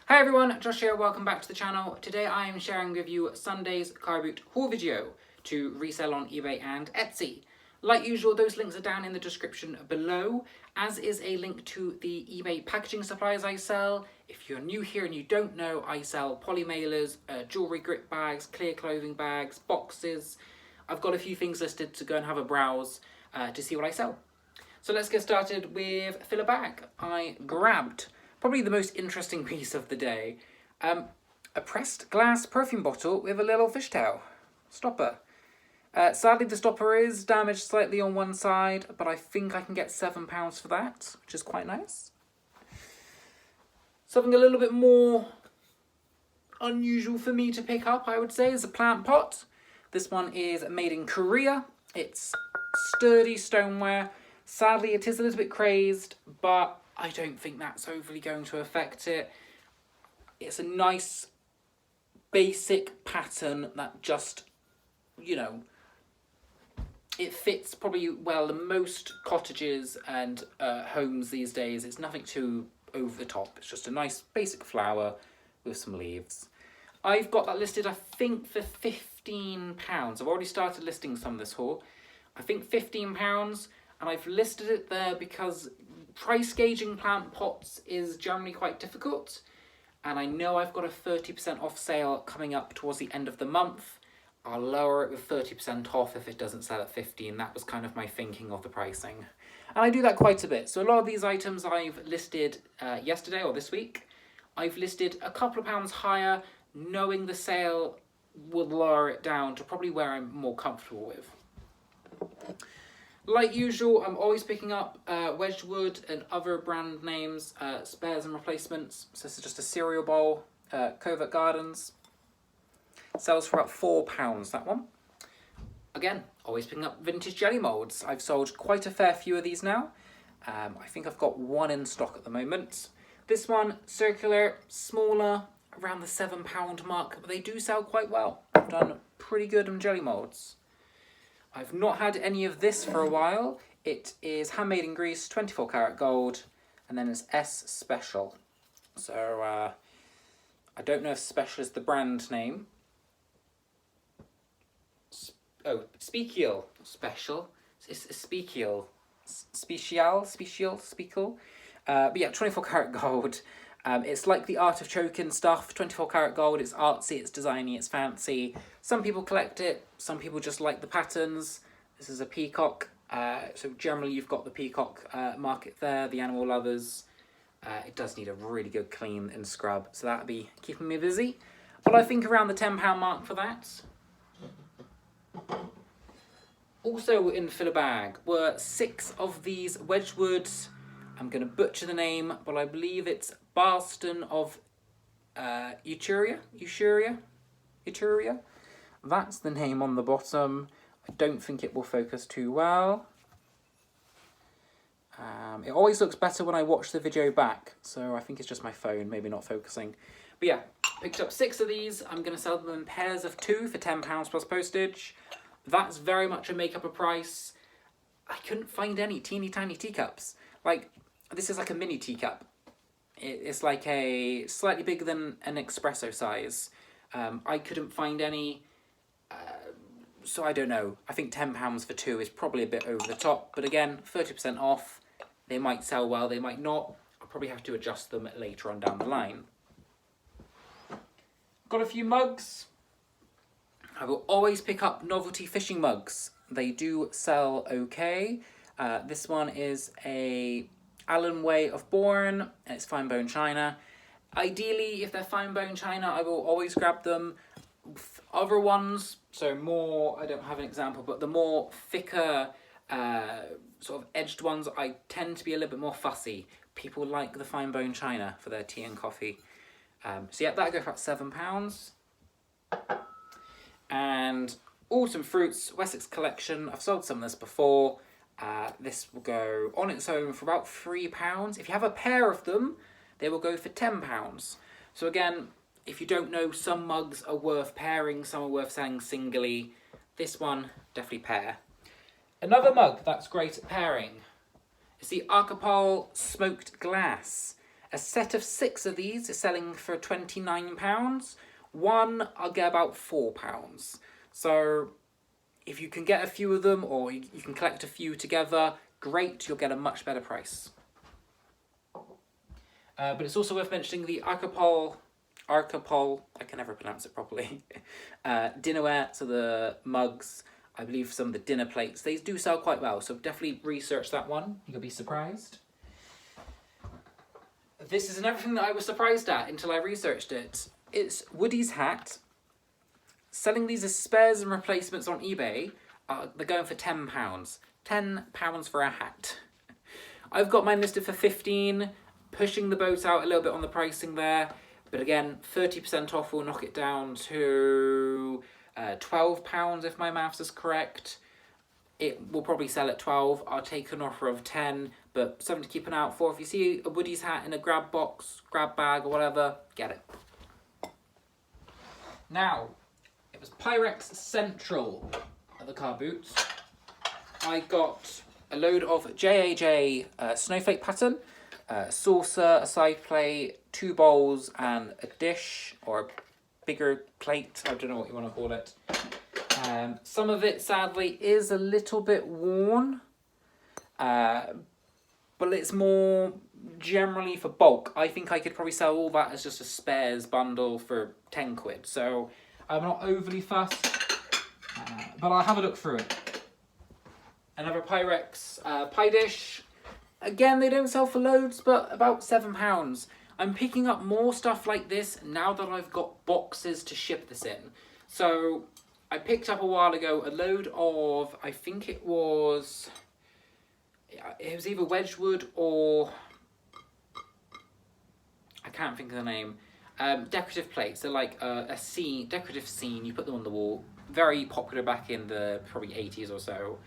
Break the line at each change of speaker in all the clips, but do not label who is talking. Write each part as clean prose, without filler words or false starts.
Hi everyone, Josh here, welcome back to the channel. Today I am sharing with you Sunday's Carboot haul video to resell on eBay and Etsy. Like usual, those links are down in the description below, as is a link to the eBay packaging supplies I sell. If you're new here and you don't know, I sell poly mailers, jewellery grip bags, clear clothing bags, boxes. I've got a few things listed to go and have a browse to see what I sell. So let's get started with fill a bag. I grabbed probably the most interesting piece of the day. A pressed glass perfume bottle with a little fishtail stopper. Sadly, the stopper is damaged slightly on one side, but I think I can get £7 for that, which is quite nice. Something a little bit more unusual for me to pick up, I would say, is a plant pot. This one is made in Korea. It's sturdy stoneware. Sadly, it is a little bit crazed, but I don't think that's overly going to affect it. It's a nice, basic pattern that just, it fits probably well in most cottages and homes these days. It's nothing too over the top. It's just a nice basic flower with some leaves. I've got that listed, I think, for £15. I've already started listing some of this haul. I think £15, and I've listed it there because price gauging plant pots is generally quite difficult. And I know I've got a 30% off sale coming up towards the end of the month. I'll lower it with 30% off if it doesn't sell at 15. That was kind of my thinking of the pricing. And I do that quite a bit. So a lot of these items I've listed yesterday or this week. I've listed a couple of pounds higher, knowing the sale will lower it down to probably where I'm more comfortable with. Like usual, I'm always picking up Wedgewood and other brand names, spares and replacements. So this is just a cereal bowl, Covert Gardens. Sells for about £4, that one. Again, always picking up vintage jelly moulds. I've sold quite a fair few of these now. I think I've got one in stock at the moment. This one, circular, smaller, around the £7 mark, but they do sell quite well. I've done pretty good on jelly moulds. I've not had any of this for a while. It is handmade in Greece, 24 karat gold, and then it's S Special. So I don't know if Special is the brand name. Speakial Special. It's Speakial. Special. But yeah, 24 karat gold. It's like the art of choking stuff. 24 karat gold. It's artsy, it's designy, it's fancy. Some people collect it. Some people just like the patterns. This is a peacock. So generally you've got the peacock market there, the animal lovers. It does need a really good clean and scrub, so that'll be keeping me busy. But I think around the £10 mark for that. Also in fill a bag were 6 of these Wedgewood. I'm going to butcher the name, but I believe it's Barston of Uturia. That's the name on the bottom. I don't think it will focus too well. It always looks better when I watch the video back, so I think it's just my phone, maybe not focusing. But yeah, picked up 6 of these. I'm going to sell them in pairs of 2 for £10 plus postage. That's very much a make-up price. I couldn't find any teeny tiny teacups. Like, this is like a mini teacup. It's like a slightly bigger than an espresso size. I couldn't find any, so I don't know. I think £10 for 2 is probably a bit over the top. But again, 30% off. They might sell well, they might not. I'll probably have to adjust them later on down the line. Got a few mugs. I will always pick up novelty fishing mugs. They do sell okay. This one is a Allen Way of Bourne, and it's fine bone china. Ideally, if they're fine bone china, I will always grab them. Other ones, so more, I don't have an example, but the more thicker, sort of edged ones, I tend to be a little bit more fussy. People like the fine bone china for their tea and coffee. So yeah, that'll go for about £7. And Autumn Fruits, Wessex Collection. I've sold some of this before. This will go on its own for about £3. If you have a pair of them, they will go for £10. So again, if you don't know, some mugs are worth pairing, some are worth selling singly. This one, definitely pair. Another mug that's great at pairing is the Archipel Smoked Glass. A set of 6 of these is selling for £29. One, I'll get about £4. So if you can get a few of them, or you can collect a few together, great, you'll get a much better price. But it's also worth mentioning the Archipol, I can never pronounce it properly, dinnerware, so the mugs, I believe some of the dinner plates, they do sell quite well, so definitely research that one, you'll be surprised. This is another thing that I was surprised at until I researched it. It's Woody's hat. Selling these as spares and replacements on eBay, they're going for £10. £10 for a hat. I've got mine listed for 15, pushing the boat out a little bit on the pricing there. But again, 30% off will knock it down to £12 if my maths is correct. It will probably sell at 12. I'll take an offer of 10, but something to keep an eye out for. If you see a Woody's hat in a grab box, grab bag or whatever, get it. Now, it was Pyrex Central at the Carboot. I got a load of JAJ snowflake pattern, a saucer, a side plate, 2 bowls and a dish or a bigger plate. I don't know what you want to call it. Some of it, sadly, is a little bit worn, but it's more generally for bulk. I think I could probably sell all that as just a spares bundle for 10 quid. So I'm not overly fussed, but I'll have a look through it. Another Pyrex pie dish. Again, they don't sell for loads, but about £7. I'm picking up more stuff like this now that I've got boxes to ship this in. So I picked up a while ago a load of, I think it was either Wedgewood or, I can't think of the name, decorative plates. They're like a scene, decorative scene, you put them on the wall. Very popular back in the probably 80s or so.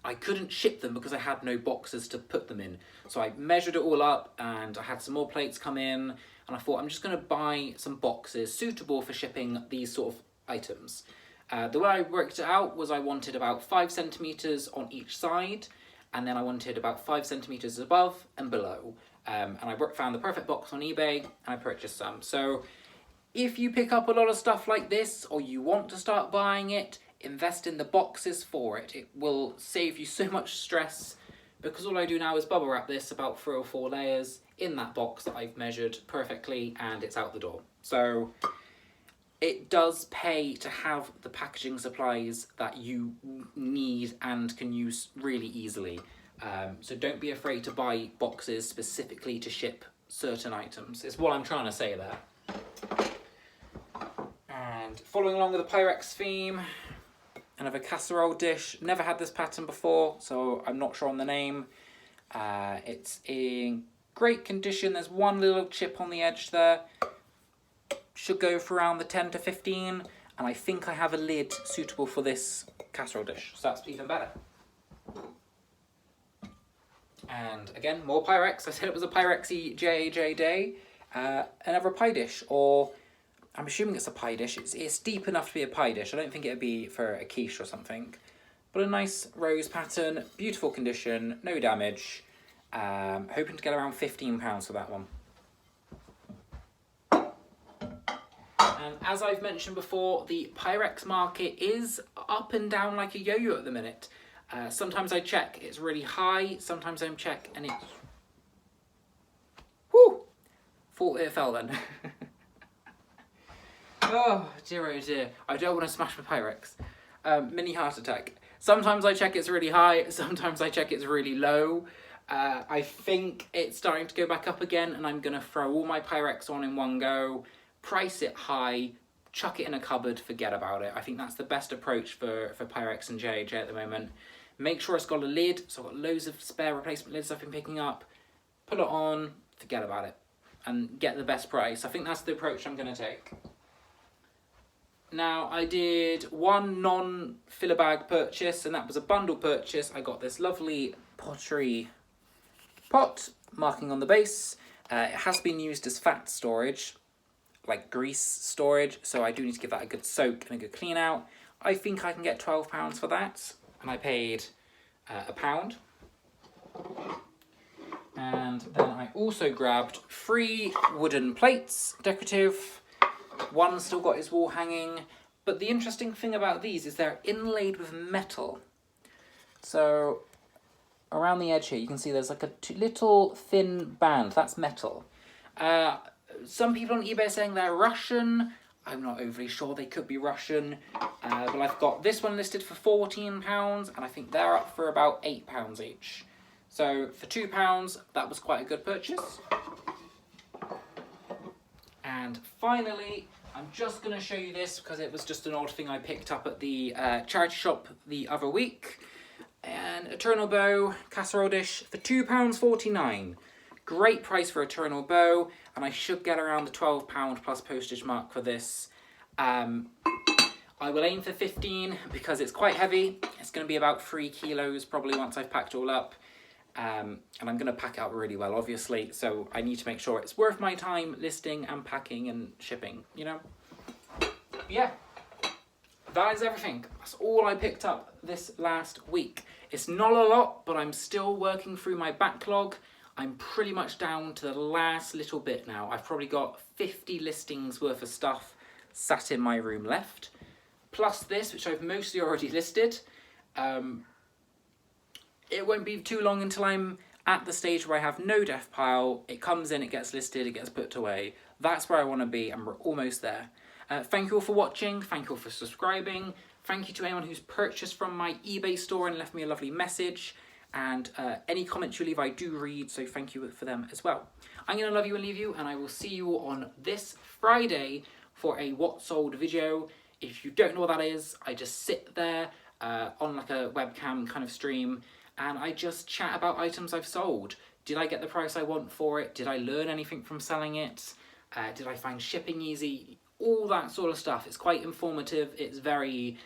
I couldn't ship them because I had no boxes to put them in. So I measured it all up and I had some more plates come in, and I thought I'm just going to buy some boxes suitable for shipping these sort of items. The way I worked it out was I wanted about 5 centimetres on each side, and then I wanted about 5 centimetres above and below. And I found the perfect box on eBay and I purchased some. So if you pick up a lot of stuff like this, or you want to start buying it, invest in the boxes for it. It will save you so much stress, because all I do now is bubble wrap this about 3 or 4 layers in that box that I've measured perfectly, and it's out the door. So it does pay to have the packaging supplies that you need and can use really easily. So don't be afraid to buy boxes specifically to ship certain items. It's what I'm trying to say there. And following along with the Pyrex theme, another casserole dish. Never had this pattern before, so I'm not sure on the name. It's in great condition. There's one little chip on the edge there. Should go for around the 10 to 15. And I think I have a lid suitable for this casserole dish, so that's even better. And again, more Pyrex. I said it was a Pyrexy JAJ day. Another pie dish, or I'm assuming it's a pie dish. It's deep enough to be a pie dish. I don't think it'd be for a quiche or something. But a nice rose pattern, beautiful condition, no damage. Hoping to get around £15 for that one. And as I've mentioned before, the Pyrex market is up and down like a yo-yo at the minute. Sometimes I check, it's really high. Sometimes I check and it's... Whew! Thought it fell then. Oh dear. I don't want to smash my Pyrex. Mini heart attack. Sometimes I check it's really high, sometimes I check it's really low. I think it's starting to go back up again, and I'm going to throw all my Pyrex on in one go, price it high, chuck it in a cupboard, forget about it. I think that's the best approach for Pyrex and JAJ at the moment. Make sure it's got a lid, so I've got loads of spare replacement lids I've been picking up. Put it on, forget about it, and get the best price. I think that's the approach I'm going to take. Now, I did one non-filler bag purchase, and that was a bundle purchase. I got this lovely Pottery pot, marking on the base. It has been used as fat storage, like grease storage, so I do need to give that a good soak and a good clean out. I think I can get £12 for that, and I paid £1. And then I also grabbed 3 wooden plates, decorative. One still got his wall hanging. But the interesting thing about these is they're inlaid with metal. So around the edge here, you can see there's like a little thin band. That's metal. Some people on eBay are saying they're Russian. I'm not overly sure. They could be Russian. But I've got this one listed for £14, and I think they're up for about £8 each. So for £2, that was quite a good purchase. And finally, I'm just going to show you this because it was just an odd thing I picked up at the charity shop the other week. An Eternal Bow casserole dish for £2.49. Great price for Eternal Bow, and I should get around the £12 plus postage mark for this. I will aim for 15 because it's quite heavy. It's going to be about 3 kilos probably once I've packed it all up. And I'm going to pack it out really well, obviously, so I need to make sure it's worth my time listing and packing and shipping, you know? But yeah, that is everything. That's all I picked up this last week. It's not a lot, but I'm still working through my backlog. I'm pretty much down to the last little bit now. I've probably got 50 listings worth of stuff sat in my room left, plus this, which I've mostly already listed. It won't be too long until I'm at the stage where I have no death pile. It comes in, it gets listed, it gets put away. That's where I want to be, and we're almost there. Thank you all for watching. Thank you all for subscribing. Thank you to anyone who's purchased from my eBay store and left me a lovely message. And any comments you leave, I do read, so thank you for them as well. I'm going to love you and leave you, and I will see you on this Friday for a What Sold video. If you don't know what that is, I just sit there on like a webcam kind of stream, and I just chat about items I've sold. Did I get the price I want for it? Did I learn anything from selling it? Did I find shipping easy? All that sort of stuff. It's quite informative. It's very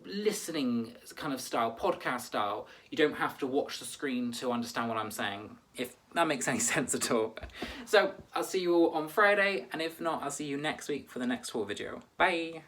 listening kind of style, podcast style. You don't have to watch the screen to understand what I'm saying, if that makes any sense at all. So I'll see you all on Friday, and if not, I'll see you next week for the next haul video. Bye!